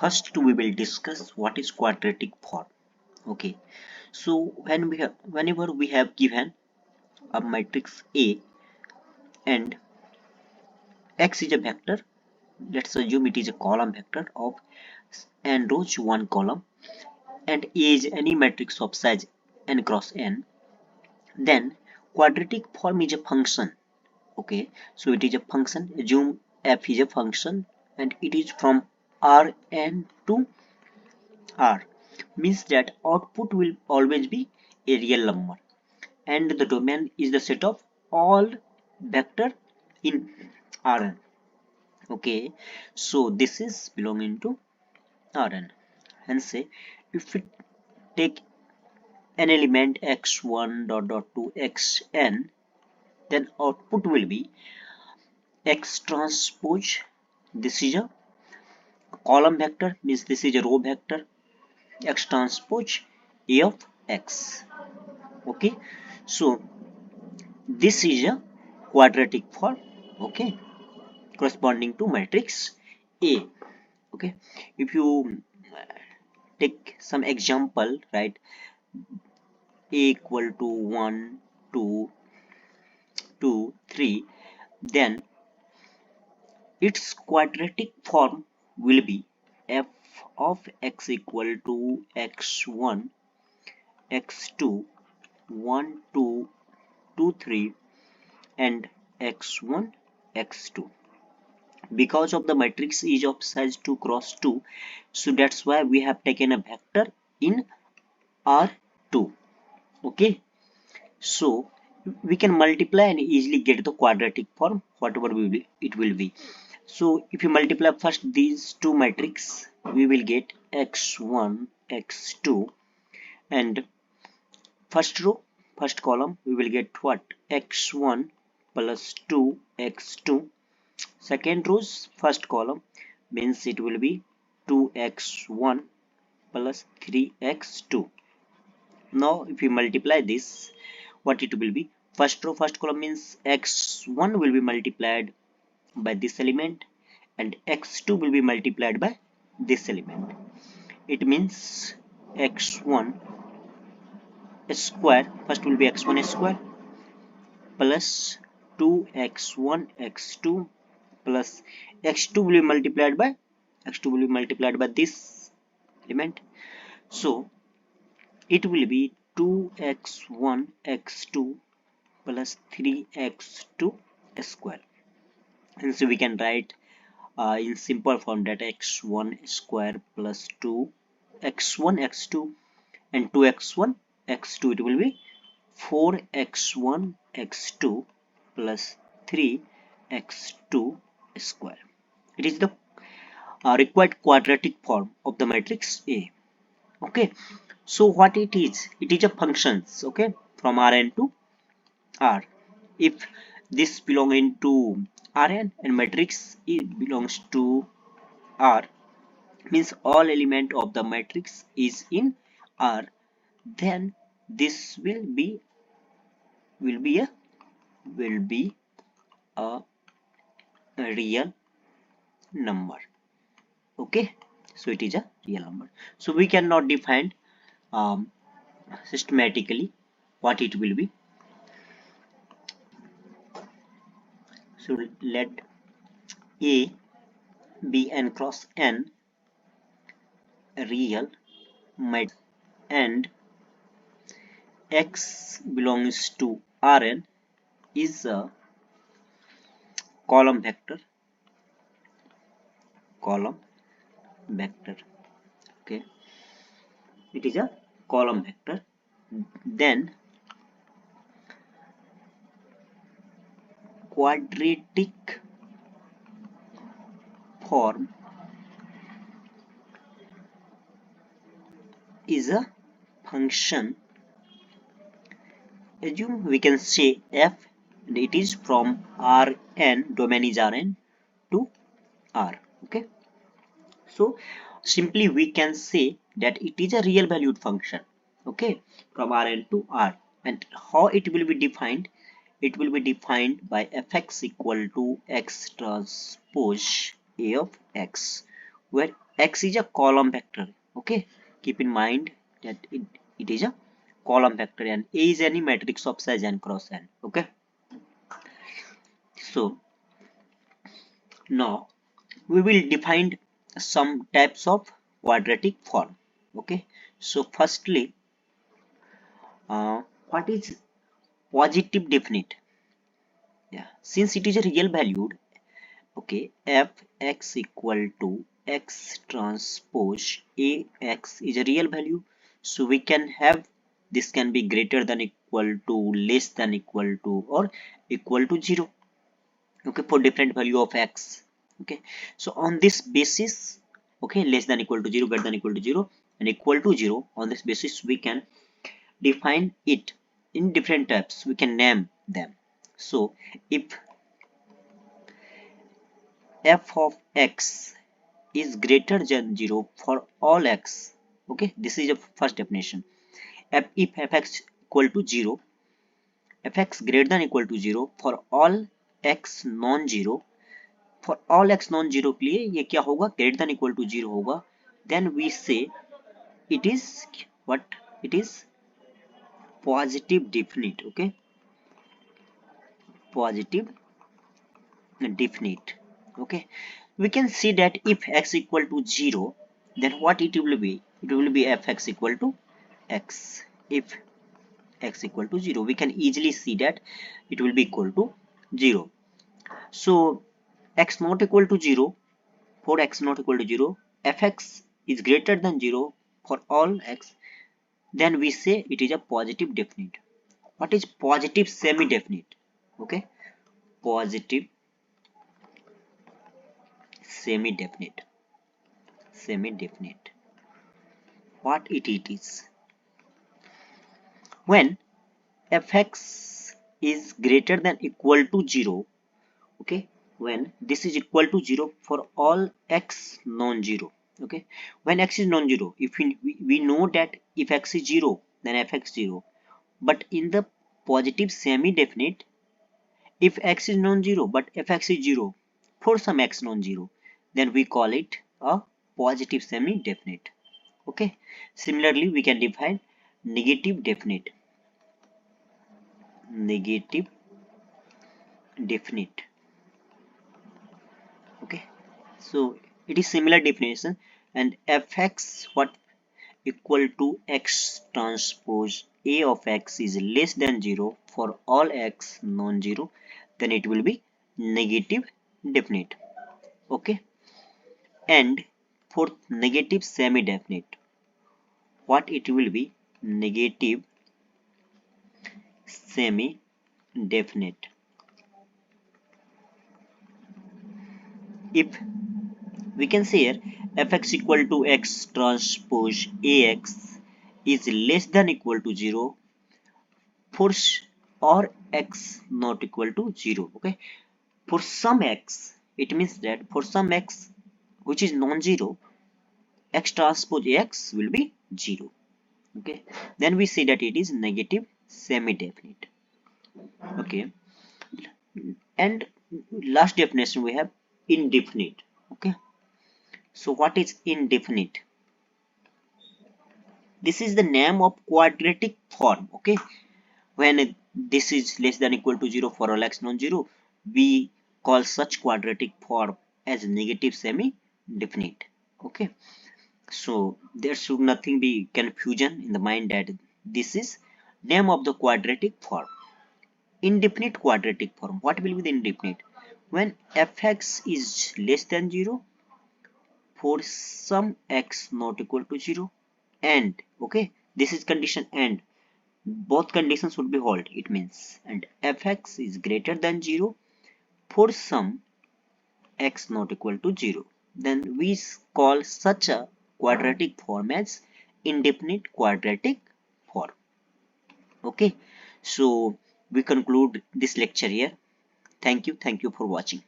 First we will discuss what is quadratic form. Okay, so whenever we have given a matrix A and x is a vector, let's assume it is a column vector of n rows, one column, and A is any matrix of size n cross n, then quadratic form is a function. Okay, so it is a function. Assume f is a function and it is from Rn to R, means that output will always be a real number and the domain is the set of all vector in Rn. Okay, so this is belonging to Rn. Hence say if we take an element x1 dot dot to xn, then output will be x transpose. This is a column vector, means this is a row vector, x transpose a of x. Okay, so this is a quadratic form, okay, corresponding to matrix A. Okay, if you take some example, right, A equal to 1, 2, 2, 3, then its quadratic form will be f of x equal to x1, x2, 1, 2, 2, 3, and x1, x2. Because of the matrix is of size 2 cross 2, so that's why we have taken a vector in R2. Okay, so we can multiply and easily get the quadratic form, whatever it will be. So if you multiply first these two matrices, we will get x1, x2, and first row, first column, we will get what? x1 plus 2 x2. Second row's first column means it will be 2x1 plus 3x2. Now if we multiply this, what it will be? First row, first column means x1 will be multiplied by this element and x2 will be multiplied by this element. It means x1 square, first will be x1 square plus 2x1 x2 plus x2 will be multiplied by this element. So it will be 2x1 x2 plus 3x2 square. And so we can write in simple form that x1 square plus 2 x1 x2 and 2x1 x2, it will be 4x1 x2 plus 3x2 square. It is the required quadratic form of the matrix A. Okay, so what it is? It is a functions, okay, from Rn to R. If this belonging to Rn and matrix it belongs to R, means all element of the matrix is in R, then this will be a real number. Okay, so it is a real number. So we cannot define systematically what it will be. So let A be n cross n real matrix and x belongs to Rn is a column vector. Okay, it is a column vector. Then quadratic form is a function. Assume we can say f and it is from Rn, domain is Rn to R. Okay, so simply we can say that it is a real valued function, okay, from Rn to R. And how it will be defined? It will be defined by fx equal to x transpose a of x, where x is a column vector. Okay, keep in mind that it is a column vector and A is any matrix of size n cross n. Okay, so now we will define some types of quadratic form. Okay, so firstly, what is positive definite? Yeah, since it is a real valued, okay, f(x) equal to x transpose ax is a real value, so we can have this can be greater than equal to, less than equal to, or equal to 0. Okay, for different value of x. Okay, so on this basis, okay, less than equal to 0, greater than equal to 0, and equal to 0, on this basis we can define it in different types. We can name them. So if f of x is greater than 0 for all x, okay, this is a first definition. If fx equal to 0, fx greater than equal to 0 for all x non-zero, for all x non-zero के लिए ये क्या होगा, greater than equal to 0 होगा, then we say it is what, it is positive definite. Okay, positive definite. Okay, we can see that if x equal to 0, then what it will be, it will be fx equal to x. If x equal to 0, we can easily see that it will be equal to 0. So x not equal to 0, for x not equal to 0, fx is greater than 0 for all x, then we say it is a positive definite. What is positive semi-definite? Okay, positive semi-definite. Semi-definite. What it is? When fx is greater than equal to 0, okay, when this is equal to 0 for all x non-zero. Okay, when x is non-zero, if we know that if x is 0, then fx 0, but in the positive semi-definite, if x is non-zero but fx is 0 for some x non-zero, then we call it a positive semi-definite. Okay, similarly we can define negative definite. Negative definite. Okay, so it is similar definition, and fx what equal to x transpose a of x is less than 0 for all x non-zero, then it will be negative definite. Okay, and for negative semi-definite, what it will be, negative semi-definite. If we can say here fx equal to x transpose ax is less than equal to 0 for or x not equal to 0. Okay, for some x, it means that for some x which is non-zero, x transpose x will be 0. Okay, then we say that it is negative semi-definite. Okay, and last definition we have indefinite. Okay, so what is indefinite? This is the name of quadratic form. Okay, when this is less than equal to 0 for all x non-zero, we call such quadratic form as negative semi-definite. Okay, so there should nothing be confusion in the mind that this is name of the quadratic form. Indefinite quadratic form, what will be the indefinite? When fx is less than 0 for some x not equal to 0, and okay, this is condition, and both conditions would be hold, it means, and fx is greater than 0 for some x not equal to 0, then we call such a quadratic form as indefinite quadratic form. Okay, so we conclude this lecture here. Thank you for watching.